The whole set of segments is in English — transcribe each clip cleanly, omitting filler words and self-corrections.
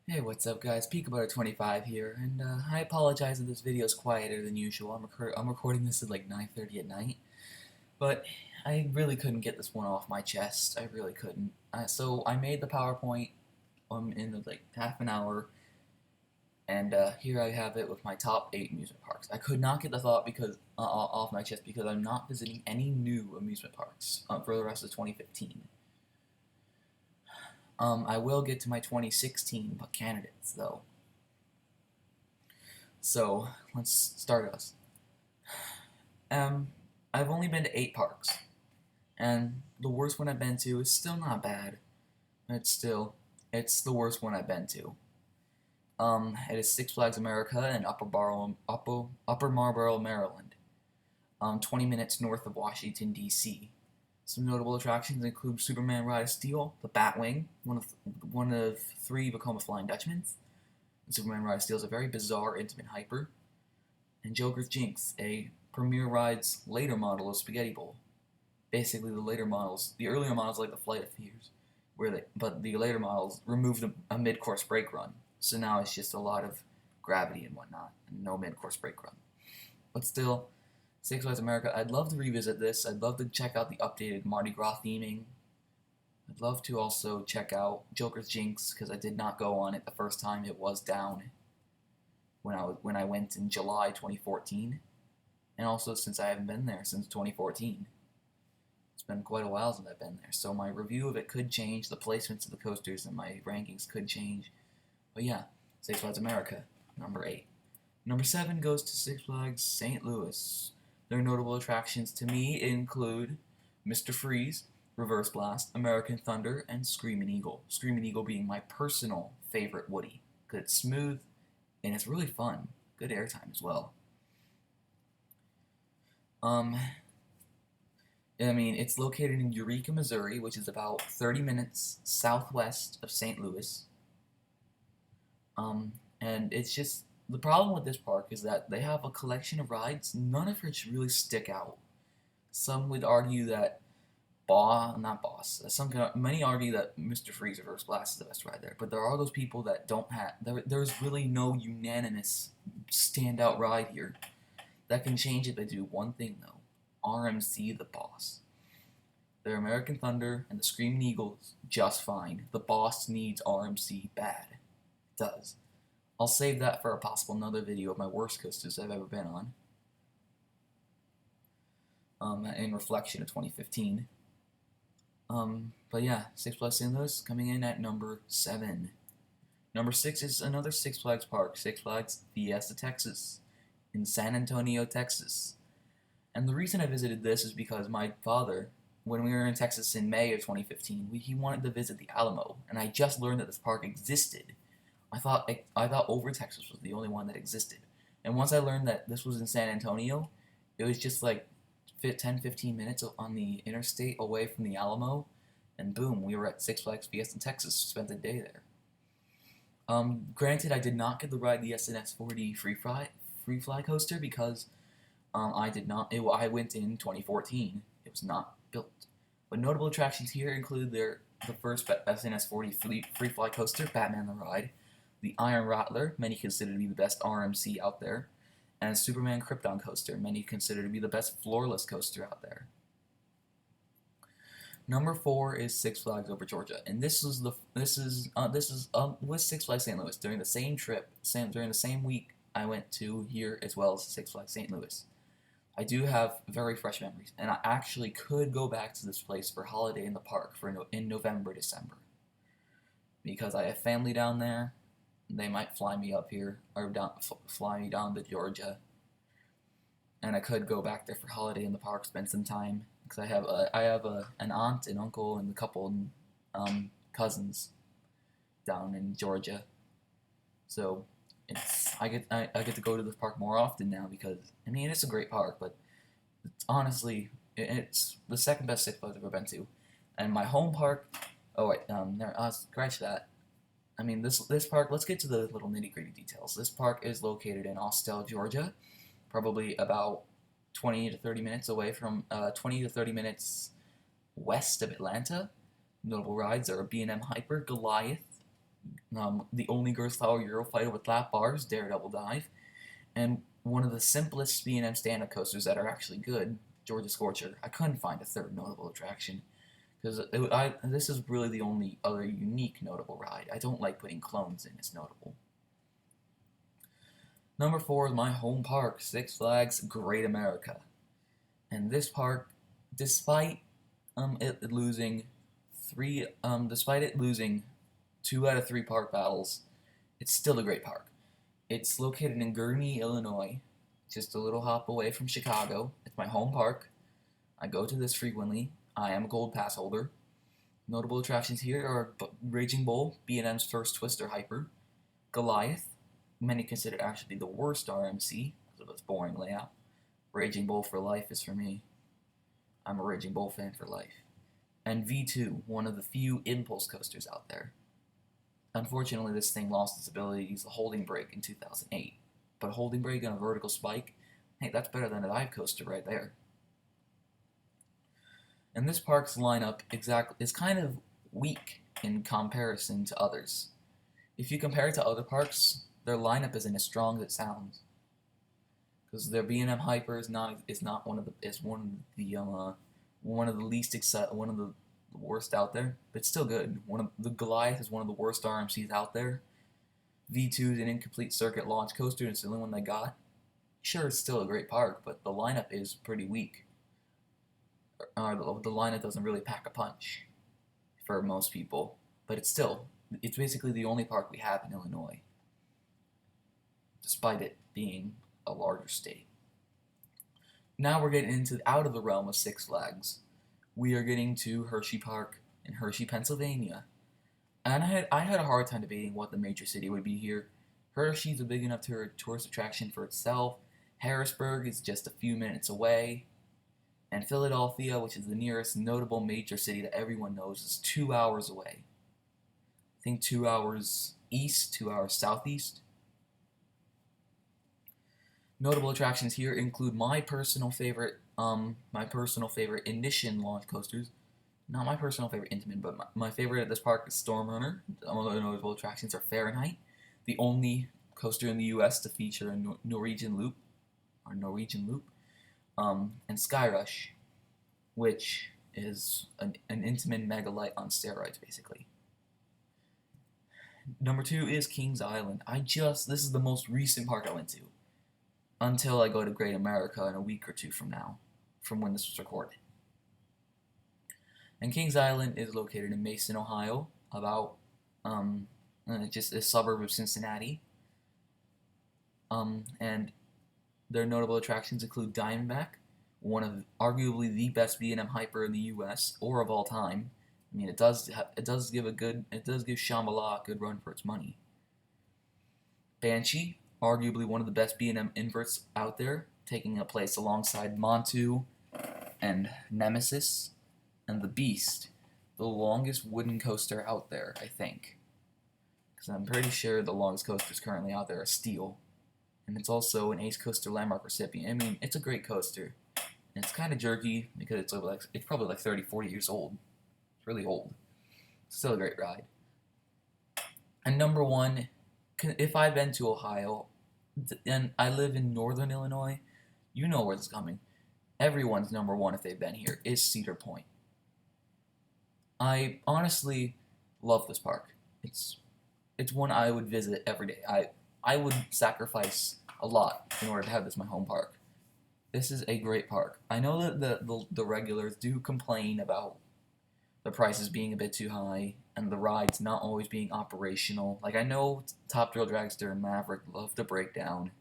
Hey, what's up guys? Peakabutter25 here, and I apologize if this video is quieter than usual. I'm recording this at like 9:30 at night, but I really couldn't get this one off my chest. I really couldn't. So I made the PowerPoint in like half an hour, and here I have it with my top 8 amusement parks. I could not get the thought because off my chest because I'm not visiting any new amusement parks for the rest of 2015. I will get to my 2016 candidates though. So let's start us. Um, I've only been to 8 parks, and the worst one I've been to is still not bad. It's the worst one I've been to. It is Six Flags America in Upper Marlboro, Maryland. 20 minutes north of Washington D.C. Some notable attractions include Superman Ride of Steel, the Batwing, one of 3 Become a Flying Dutchman. Superman Ride of Steel is a very bizarre, intimate hyper, and Joker's Jinx, a Premier Ride's later model of Spaghetti Bowl. Basically, the earlier models like the Flight of Fears, but the later models removed a mid-course brake run, so now it's just a lot of gravity and whatnot, and no mid-course brake run. But still, Six Flags America, I'd love to revisit this. I'd love to check out the updated Mardi Gras theming. I'd love to also check out Joker's Jinx because I did not go on it the first time. It was down when I went in July 2014, and also since I haven't been there since 2014. It's been quite a while since I've been there, so my review of it could change. The placements of the coasters and my rankings could change. But yeah, Six Flags America, number 8. Number 7 goes to Six Flags St. Louis. Their notable attractions to me include Mr. Freeze, Reverse Blast, American Thunder, and Screaming Eagle. Screaming Eagle being my personal favorite Woody, because it's smooth and it's really fun. Good airtime as well. It's located in Eureka, Missouri, which is about 30 minutes southwest of St. Louis. And it's just, the problem with this park is that they have a collection of rides, none of which really stick out. Some would argue that many argue that Mr. Freeze Reverse Blast is the best ride there, but there are those people that don't have, there's really no unanimous standout ride here. That can change if they do one thing though. RMC the Boss. Their American Thunder and the Screaming Eagles just fine. The Boss needs RMC bad. It does. I'll save that for a possible another video of my worst coasters I've ever been on. In reflection of 2015. But yeah, Six Flags St. Louis coming in at number 7. Number 6 is another Six Flags park, Six Flags Fiesta, Texas, in San Antonio, Texas. And the reason I visited this is because my father, when we were in Texas in May of 2015, he wanted to visit the Alamo, and I just learned that this park existed. I thought Over Texas was the only one that existed. And once I learned that this was in San Antonio, it was just like 10-15 minutes on the interstate away from the Alamo, and boom, we were at Six Flags Fiesta, Texas, spent the day there. Granted, I did not get to ride the SNS 4D Free Fly coaster because I went in 2014. It was not built. But notable attractions here include the first SNS 4D Free Fly coaster, Batman the Ride, the Iron Rattler, many consider to be the best RMC out there, and Superman Krypton coaster, many consider to be the best floorless coaster out there. Number 4 is Six Flags Over Georgia, and this is with Six Flags St. Louis during the same trip, during the same week I went to here as well as Six Flags St. Louis. I do have very fresh memories, and I actually could go back to this place for holiday in the park in November, December, because I have family down there. They might fly me up here or fly me down to Georgia, and I could go back there for holiday in the park, spend some time because I have an aunt and uncle and a couple cousins down in Georgia, so I get to go to this park more often now because it's a great park, but honestly it's the second best Six Flags I've ever been to, and my home park. Oh wait, scratch that. This park. Let's get to the little nitty gritty details. This park is located in Austell, Georgia, probably about 20 to 30 minutes away from 20 to 30 minutes west of Atlanta. Notable rides are B&M Hyper, Goliath, the only girls flower Eurofighter with lap bars, Daredevil Dive, and one of the simplest B&M stand-up coasters that are actually good, Georgia Scorcher. I couldn't find a third notable attraction because this is really the only other unique notable ride. I don't like putting clones in as notable. Number 4 is my home park, Six Flags Great America. And this park, despite it losing despite it losing 2 out of 3 park battles, it's still a great park. It's located in Gurnee, Illinois, just a little hop away from Chicago. It's my home park. I go to this frequently. I am a Gold Pass holder. Notable attractions here are Raging Bull, B&M's first Twister Hyper, Goliath, many consider actually the worst RMC because of its boring layout. Raging Bull for life is for me. I'm a Raging Bull fan for life. And V2, one of the few impulse coasters out there. Unfortunately, this thing lost its ability to use the holding brake in 2008. But a holding brake on a vertical spike, hey, that's better than a dive coaster right there. And this park's lineup is kind of weak in comparison to others. If you compare it to other parks, their lineup isn't as strong as it sounds. Because their B&M Hyper is one of the worst out there, but it's still good. The Goliath is one of the worst RMCs out there. V2 is an incomplete circuit launch coaster, and it's the only one they got. Sure, it's still a great park, but the lineup is pretty weak. The lineup doesn't really pack a punch for most people, but it's basically the only park we have in Illinois, despite it being a larger state. Now we're getting out of the realm of Six Flags. We are getting to Hersheypark in Hershey, Pennsylvania. And I had a hard time debating what the major city would be here. Hershey's a big enough tourist attraction for itself. Harrisburg is just a few minutes away. And Philadelphia, which is the nearest notable major city that everyone knows, is 2 hours away. I think 2 hours east, 2 hours southeast. Notable attractions here include my personal favorite Ignition launch coasters. Not my personal favorite Intamin, but my favorite at this park is Storm Runner. Other notable attractions are Fahrenheit, the only coaster in the U.S. to feature a Norwegian loop, and Sky Rush, which is an Intamin Megalight on steroids, basically. Number 2 is Kings Island. This is the most recent park I went to, until I go to Great America in a week or two from now, from when this was recorded. And Kings Island is located in Mason, Ohio, about just a suburb of Cincinnati. And their notable attractions include Diamondback, one of arguably the best B&M Hyper in the U.S. or of all time. I mean, it does give Shambhala a good run for its money. Banshee, arguably one of the best B&M inverts out there, taking a place alongside Montu and Nemesis, and the Beast, the longest wooden coaster out there, I think. Because I'm pretty sure the longest coasters currently out there are steel. And it's also an Ace Coaster Landmark recipient. I mean, it's a great coaster. And it's kind of jerky because it's probably like 30, 40 years old. It's really old. It's still a great ride. And number 1, if I've been to Ohio, and I live in northern Illinois, you know where this is coming. Everyone's number 1 if they've been here is Cedar Point. I honestly love this park. It's one I would visit every day. I would sacrifice a lot in order to have this my home park. This is a great park. I know that the regulars do complain about the prices being a bit too high and the rides not always being operational. Like, I know Top Thrill Dragster and Maverick love to break down,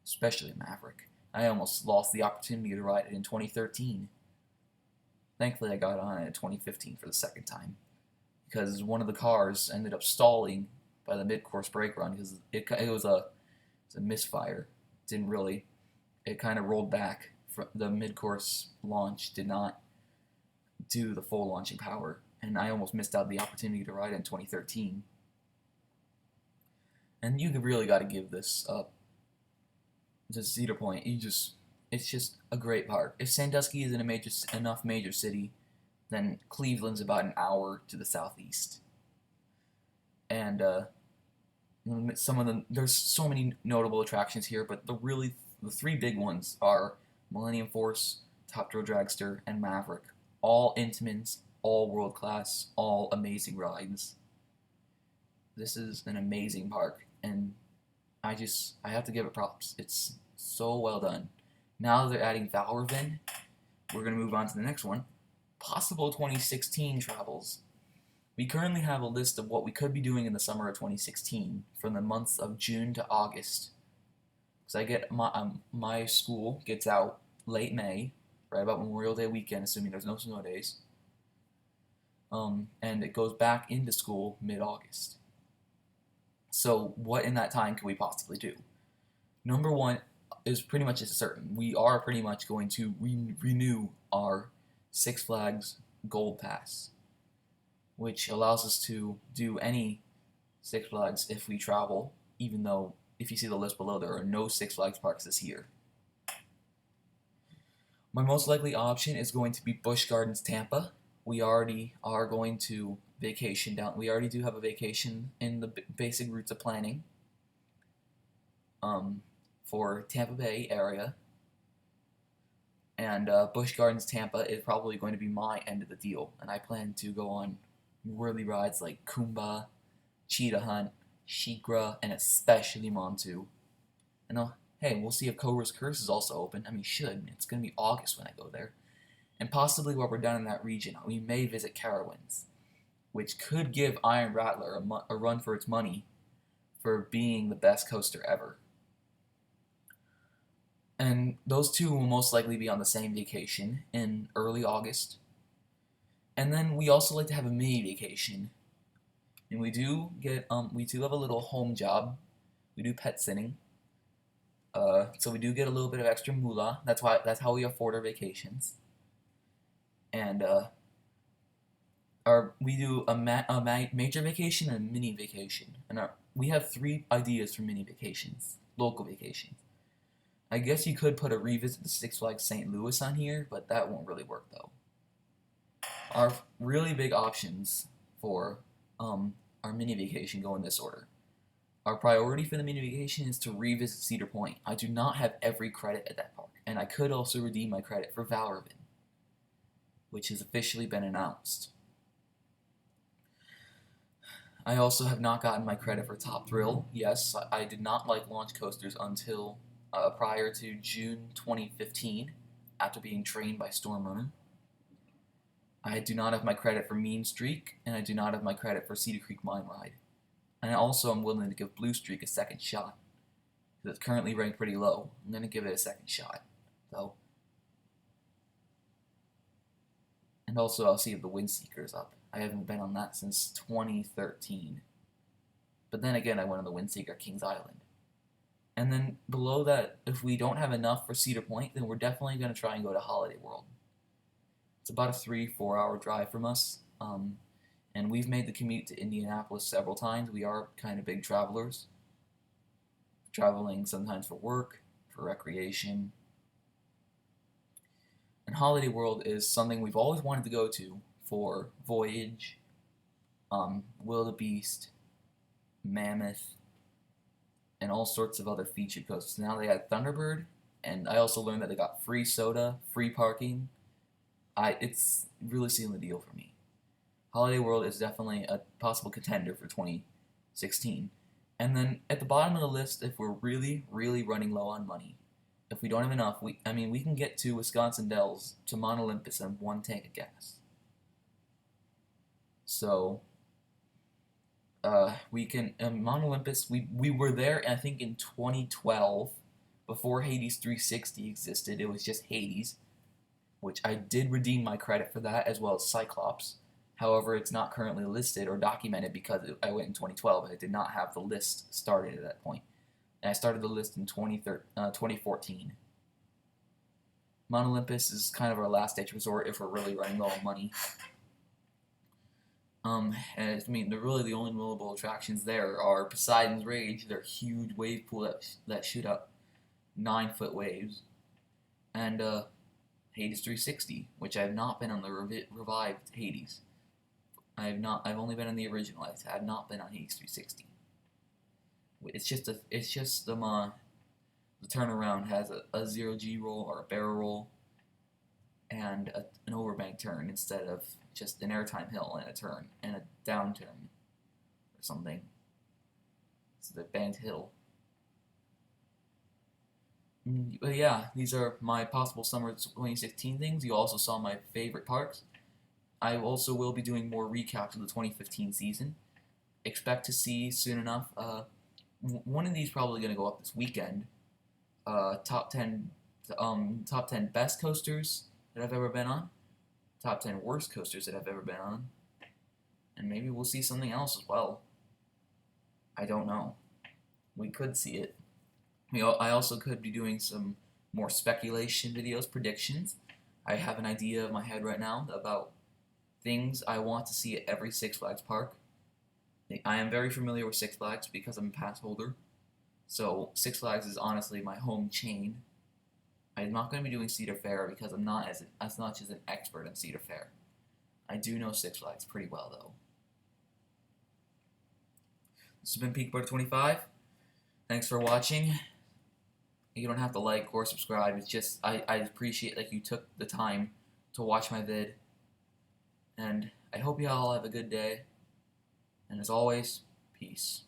especially Maverick. I almost lost the opportunity to ride it in 2013. Thankfully, I got on it in 2015 for the second time, because one of the cars ended up stalling by the mid-course brake run because it was a misfire. It kind of rolled back. The mid-course launch did not do the full launching power, and I almost missed out the opportunity to ride it in 2013. And you really got to give this up to Cedar Point. It's just a great park. If Sandusky isn't enough major city, then Cleveland's about an hour to the southeast. and some of them, there's so many notable attractions here, but the three big ones are Millennium Force, Top Thrill Dragster, and Maverick. All Intamins, all world class, all amazing rides. This is an amazing park, and I have to give it props. It's so well done. Now they're adding Valorvin. We're gonna move on to the next one. Possible 2016 travels. We currently have a list of what we could be doing in the summer of 2016 from the months of June to August. Because I get my school gets out late May, right about Memorial Day weekend, assuming there's no snow days. And it goes back into school mid-August. So what in that time can we possibly do? Number one is pretty much certain. We are pretty much going to renew our Six Flags Gold Pass, which allows us to do any Six Flags if we travel, even though, if you see the list below, there are no Six Flags parks this year. My most likely option is going to be Busch Gardens Tampa. We already are going to vacation down. We already do have a vacation in the basic routes of planning for Tampa Bay area. And Busch Gardens Tampa is probably going to be my end of the deal. And I plan to go on whirly rides like Kumba, Cheetah Hunt, Shikra, and especially Montu. And hey, we'll see if Cobra's Curse is also open. I mean, should. It's going to be August when I go there. And possibly while we're down in that region, we may visit Carowinds, which could give Iron Rattler a run for its money for being the best coaster ever. And those two will most likely be on the same vacation in early August. And then we also like to have a mini vacation. And we do have a little home job. We do pet sitting. So we do get a little bit of extra moolah. That's how we afford our vacations. And we do a major vacation and a mini vacation. And we have 3 ideas for mini vacations, local vacations. I guess you could put a revisit to Six Flags St. Louis on here, but that won't really work though. Our really big options for our mini vacation go in this order. Our priority for the mini vacation is to revisit Cedar Point. I do not have every credit at that park, and I could also redeem my credit for Valorvin, which has officially been announced. I also have not gotten my credit for Top Thrill. Yes, I did not like launch coasters until prior to June 2015, after being trained by Stormrunner. I do not have my credit for Mean Streak, and I do not have my credit for Cedar Creek Mine Ride. And also I'm willing to give Blue Streak a second shot, because it's currently ranked pretty low. I'm going to give it a second shot, though. And also I'll see if the Windseeker's up. I haven't been on that since 2013. But then again, I went on the Windseeker Kings Island. And then below that, if we don't have enough for Cedar Point, then we're definitely going to try and go to Holiday World. It's about a 3-4 hour drive from us, and we've made the commute to Indianapolis several times. We are kind of big travelers, traveling sometimes for work, for recreation. And Holiday World is something we've always wanted to go to for Voyage, Wildebeest, Mammoth, and all sorts of other featured coasters. Now they got Thunderbird, and I also learned that they got free soda, free parking. It's really sealing the deal for me. Holiday World is definitely a possible contender for 2016. And then at the bottom of the list, if we're really, really running low on money, if we don't have enough, we can get to Wisconsin Dells, to Mount Olympus, and 1 tank of gas. So we can Mount Olympus. We were there, I think, in 2012, before Hades 360 existed. It was just Hades, which I did redeem my credit for that, as well as Cyclops. However, it's not currently listed or documented because I went in 2012 and I did not have the list started at that point. And I started the list in 2014. Mount Olympus is kind of our last ditch resort if we're really running low on money. And really the only notable attractions there are Poseidon's Rage, their huge wave pool that shoot up 9-foot waves, and Hades 360, which I have not been on the revived Hades. I've only been on the original. I have not been on H360. It's just the turnaround has a 0G roll or a barrel roll and an overbank turn instead of just an airtime hill and a turn and a down turn or something. It's the banked hill. But yeah, these are my possible summer 2016 things. You also saw my favorite parks. I also will be doing more recaps of the 2015 season. Expect to see soon enough. One of these probably going to go up this weekend. Top 10, top 10 best coasters that I've ever been on. Top 10 worst coasters that I've ever been on. And maybe we'll see something else as well. I don't know. We could see it. I also could be doing some more speculation videos, predictions. I have an idea in my head right now about things I want to see at every Six Flags park. I am very familiar with Six Flags because I'm a pass holder. So Six Flags is honestly my home chain. I'm not going to be doing Cedar Fair because I'm not as much as an expert in Cedar Fair. I do know Six Flags pretty well though. This has been Peak 25. Thanks for watching. You don't have to like or subscribe. It's just I appreciate that you took the time to watch my vid. And I hope you all have a good day. And as always, peace.